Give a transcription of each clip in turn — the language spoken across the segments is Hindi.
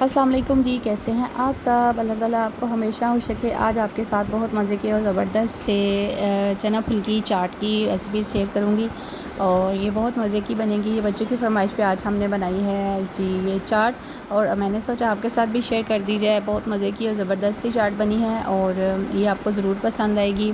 अस्सलाम वालेकुम जी, कैसे हैं आप सब। अल्लाह ताला आपको हमेशा खुश रखे। आज आपके साथ बहुत मज़े की और ज़बरदस्त से चना फुल्की चाट की रेसिपी शेयर करूंगी और ये बहुत मज़े की बनेगी। ये बच्चों की फरमाइश पे आज हमने बनाई है जी ये चाट और मैंने सोचा आपके साथ भी शेयर कर दी जाए। बहुत मज़े की और ज़बरदस्त सी चाट बनी है और ये आपको ज़रूर पसंद आएगी।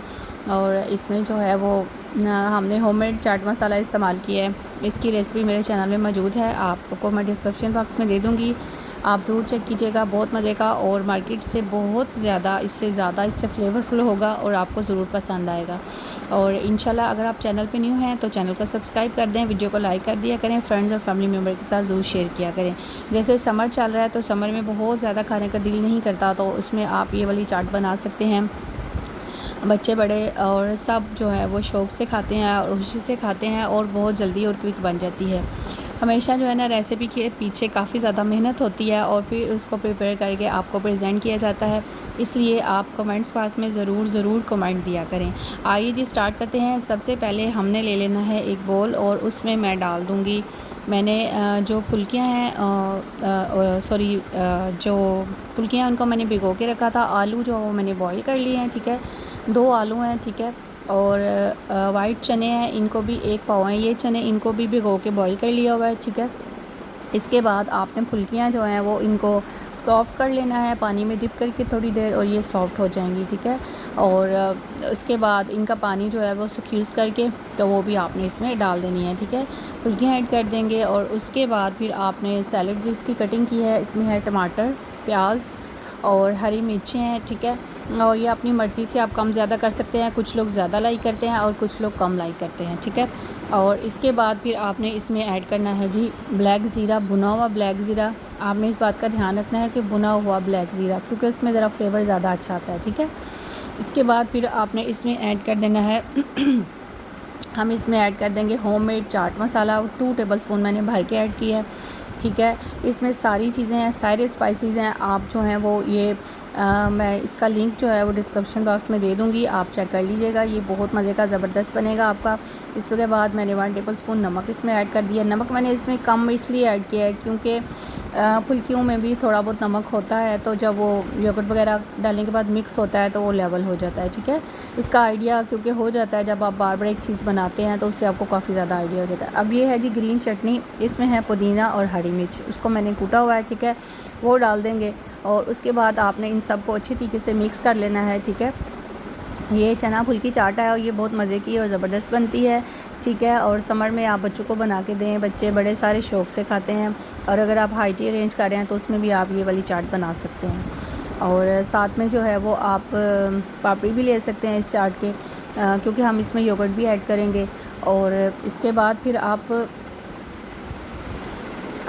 और इसमें जो है वो हमने होममेड चाट मसाला इस्तेमाल किया है। इसकी रेसिपी मेरे चैनल में मौजूद है, आपको मैं डिस्क्रिप्शन बॉक्स में दे दूँगी, आप ज़रूर चेक कीजिएगा। बहुत मज़े का और मार्केट से बहुत ज़्यादा इससे फ्लेवरफुल होगा और आपको ज़रूर पसंद आएगा। और इंशाल्लाह अगर आप चैनल पे न्यू हैं तो चैनल को सब्सक्राइब कर दें, वीडियो को लाइक कर दिया करें, फ्रेंड्स और फैमिली मेम्बर के साथ ज़रूर शेयर किया करें। जैसे समर चल रहा है तो समर में बहुत ज़्यादा खाने का दिल नहीं करता, तो उसमें आप ये वाली चाट बना सकते हैं। बच्चे बड़े और सब जो है वो शौक़ से खाते हैं और खुशी से खाते हैं और बहुत जल्दी और क्विक बन जाती है। हमेशा जो है ना रेसिपी के पीछे काफ़ी ज़्यादा मेहनत होती है और फिर उसको प्रिपेयर करके आपको प्रेजेंट किया जाता है, इसलिए आप कमेंट्स बॉक्स में ज़रूर कमेंट दिया करें। आइए जी स्टार्ट करते हैं। सबसे पहले हमने ले लेना है एक बोल और उसमें मैं डाल दूँगी मैंने जो फुल्कियाँ हैं जो फुल्कियाँ उनको मैंने भिगो के रखा था। आलू जो वो मैंने बॉईल कर लिए हैं, ठीक है। 2 आलू हैं, ठीक है। और वाइट चने हैं, इनको भी 1 पाव हैं ये चने, इनको भी भिगो के बॉईल कर लिया हुआ है, ठीक है। इसके बाद आपने फुल्कियाँ जो हैं वो इनको सॉफ़्ट कर लेना है पानी में डिप करके थोड़ी देर, और ये सॉफ़्ट हो जाएंगी, ठीक है। और उसके बाद इनका पानी जो है वो सुख्यूज़ करके तो वो भी आपने इसमें डाल देनी है, ठीक है। फुल्कियाँ ऐड कर देंगे और उसके बाद फिर आपने सैलड जिसकी कटिंग की है, इसमें है टमाटर, प्याज और हरी मिर्चें हैं, ठीक है। और ये अपनी मर्ज़ी से आप कम ज़्यादा कर सकते हैं, कुछ लोग ज़्यादा लाइक करते हैं और कुछ लोग कम लाइक करते हैं, ठीक है। और इसके बाद फिर आपने इसमें ऐड करना है जी ब्लैक ज़ीरा, भुना हुआ ब्लैक ज़ीरा। आपने इस बात का ध्यान रखना है कि भुना हुआ ब्लैक ज़ीरा, क्योंकि उसमें ज़रा फ्लेवर ज़्यादा अच्छा आता है, ठीक है। इसके बाद फिर आपने इसमें ऐड कर देना है हम इसमें ऐड कर देंगे होममेड चाट मसाला, 2 टेबलस्पून मैंने भर के ऐड किया है, ठीक है। इसमें सारी चीज़ें हैं, सारे स्पाइसेस हैं। आप जो हैं वो ये मैं इसका लिंक जो है वो डिस्क्रिप्शन बॉक्स में दे दूँगी, आप चेक कर लीजिएगा। ये बहुत मज़े का ज़बरदस्त बनेगा आपका। इसके बाद मैंने 1 टेबलस्पून नमक इसमें ऐड कर दिया। नमक मैंने इसमें कम इसलिए ऐड किया है क्योंकि फुल्कियों में भी थोड़ा बहुत नमक होता है, तो जब वो योगर्ट वगैरह डालने के बाद मिक्स होता है तो वो लेवल हो जाता है, ठीक है। इसका आइडिया क्योंकि हो जाता है जब आप बार बार एक चीज़ बनाते हैं तो उससे आपको काफ़ी ज़्यादा आइडिया हो जाता है। अब ये है जी ग्रीन चटनी, इसमें है पुदीना और हरी मिर्च, उसको मैंने कूटा हुआ है, ठीक है, वो डाल देंगे। और उसके बाद आपने इन सब को अच्छी तरीके से मिक्स कर लेना है, ठीक है। ये चना फुल्की चाट है और ये बहुत मज़े की और ज़बरदस्त बनती है, ठीक है। और समर में आप बच्चों को बना के दें, बच्चे बड़े सारे शौक़ से खाते हैं। और अगर आप हाई टी अरेंज कर रहे हैं तो उसमें भी आप ये वाली चाट बना सकते हैं। और साथ में जो है वो आप पापड़ी भी ले सकते हैं इस चाट के, क्योंकि हम इसमें योगर्ट भी ऐड करेंगे। और इसके बाद फिर आप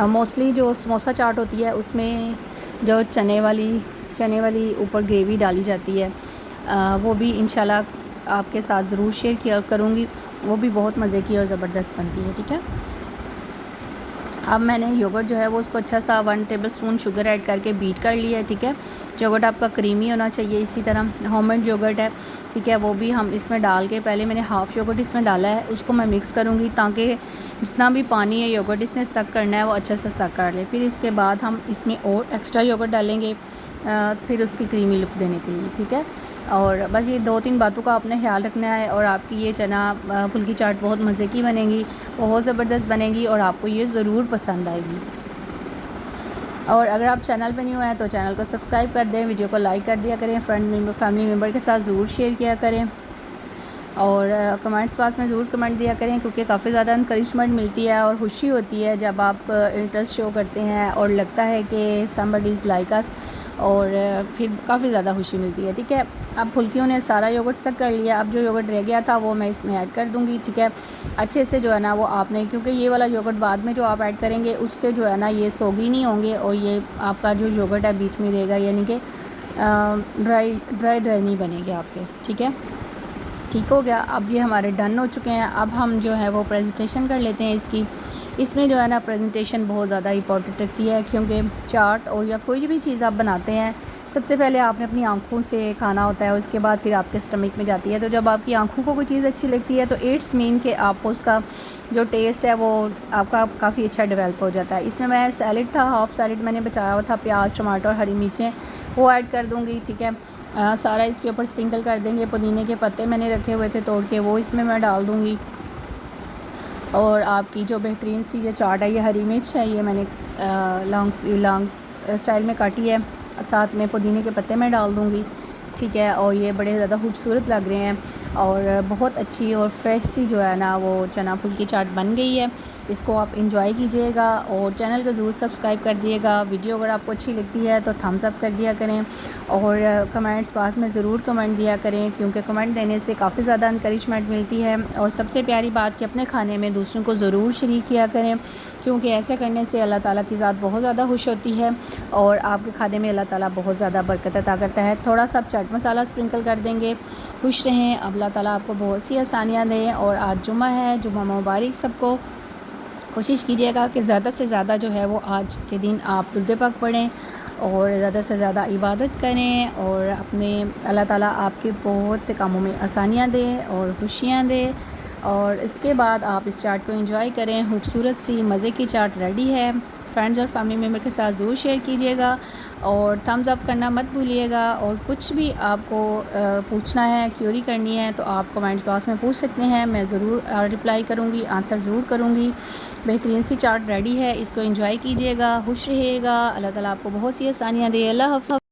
मोस्टली जो समोसा चाट होती है उसमें जो चने वाली ऊपर ग्रेवी डाली जाती है, वो भी इंशाल्लाह आपके साथ ज़रूर शेयर किया करूँगी। वो भी बहुत मज़े की और ज़बरदस्त बनती है, ठीक है। अब मैंने योगर्ट जो है वो उसको अच्छा सा 1 टेबलस्पून शुगर ऐड करके बीट कर लिया है, ठीक है। योगर्ट आपका क्रीमी होना चाहिए। इसी तरह होममेड योगर्ट है, ठीक है, वो भी हम इसमें डाल के पहले मैंने हाफ़ योगर्ट इसमें डाला है, उसको मैं मिक्स करूँगी ताकि जितना भी पानी है योगर्ट इसने सक करना है वो अच्छे से सक कर ले। फिर इसके बाद हम इसमें और एक्स्ट्रा योगर्ट डालेंगे फिर उसकी क्रीमी लुक देने के लिए, ठीक है। और बस ये 2-3 बातों का आपने ख्याल रखना है और आपकी ये चना फुल्की चाट बहुत मज़े की बनेगी, बहुत ज़बरदस्त बनेगी और आपको ये ज़रूर पसंद आएगी। और अगर आप चैनल पे न्यू हैं तो चैनल को सब्सक्राइब कर दें, वीडियो को लाइक कर दिया करें, फैमिली मेम्बर के साथ ज़रूर शेयर किया करें। और कमेंट्स बॉक्स में ज़रूर कमेंट दिया करें, क्योंकि काफ़ी ज़्यादा इंकरेजमेंट मिलती है और खुशी होती है जब आप इंटरेस्ट शो करते हैं और लगता है कि समबडी इज़ लाइक अस, और फिर काफ़ी ज़्यादा खुशी मिलती है, ठीक है। अब फुल्कियों ने सारा योगर्ट सक कर लिया, अब जो योगर्ट रह गया था वो मैं इसमें ऐड कर दूँगी, ठीक है। अच्छे से जो है ना वो आपने, क्योंकि ये वाला योगर्ट बाद में जो आप ऐड करेंगे उससे जो है ना ये सोगी नहीं होंगे और ये आपका जो योगर्ट है बीच में रहेगा, यानी कि ड्राई नहीं बनेंगे आपके, ठीक है। ठीक हो गया। अब ये हमारे डन हो चुके हैं। अब हम जो है वो प्रेजेंटेशन कर लेते हैं इसकी। इसमें जो है ना प्रेजेंटेशन बहुत ज़्यादा इंपॉर्टेंट रखती है, क्योंकि चाट और या कोई भी चीज़ आप बनाते हैं सबसे पहले आपने अपनी आँखों से खाना होता है, उसके बाद फिर आपके स्टमक में जाती है। तो जब आपकी आँखों को कोई चीज़ अच्छी लगती है तो इट्स मीन कि आपको उसका जो टेस्ट है वो आपका काफ़ी अच्छा डेवलप हो जाता है। इसमें मैं सैलेड था, हाफ़ सैलेड मैंने बचाया हुआ था, प्याज, टमाटर और हरी मिर्चें वो ऐड कर दूँगी, ठीक है। सारा इसके ऊपर स्प्रिंकल कर देंगे। पुदीने के पत्ते मैंने रखे हुए थे तोड़ के, वो इसमें मैं डाल दूँगी। और आपकी जो बेहतरीन सी ये चाट है, ये हरी मिर्च है, ये मैंने लॉन्ग स्टाइल में काटी है, साथ में पुदीने के पत्ते मैं डाल दूँगी, ठीक है। और ये बड़े ज़्यादा खूबसूरत लग रहे हैं और बहुत अच्छी और फ्रेश सी जो है ना वो चना फुल की चाट बन गई है। इसको आप इंजॉय कीजिएगा और चैनल को ज़रूर सब्सक्राइब कर दिएगा। वीडियो अगर आपको अच्छी लगती है तो थम्स अप कर दिया करें और कमेंट्स बाद में ज़रूर कमेंट दिया करें, क्योंकि कमेंट देने से काफ़ी ज़्यादा इंकरेजमेंट मिलती है। और सबसे प्यारी बात कि अपने खाने में दूसरों को ज़रूर शरीक किया करें, क्योंकि ऐसा करने से अल्लाह ताला की ज़ात बहुत ज़्यादा खुश होती है और आपके खाने में अल्लाह ताला बहुत ज़्यादा बरकत अता करता है। थोड़ा सा चाट मसाला स्प्रिंकल कर देंगे। खुश रहें, अल्लाह ताला आपको बहुत सी आसानियाँ दें। और आज जुम्मा है, जुम्मा मुबारक सबको। कोशिश कीजिएगा कि ज़्यादा से ज़्यादा जो है वो आज के दिन आप दुरूद पाक पढ़ें और ज़्यादा से ज़्यादा इबादत करें और अपने अल्लाह ताला आपके बहुत से कामों में आसानियाँ दें और खुशियाँ दें। और इसके बाद आप इस चाट को एंजॉय करें। खूबसूरत सी मज़े की चाट रेडी है। फ्रेंड्स और फैमिली मेम्बर के साथ ज़रूर शेयर कीजिएगा और थम्स अप करना मत भूलिएगा। और कुछ भी आपको पूछना है, क्यूरी करनी है तो आप कमेंट्स बॉक्स में पूछ सकते हैं, मैं ज़रूर रिप्लाई करूँगी, आंसर ज़रूर करूँगी। बेहतरीन सी चाट रेडी है, इसको एंजॉय कीजिएगा, खुश रहिएगा। अल्लाह ताला आपको बहुत सी आसानियाँ दे। अल्लाह हाफ़िज़।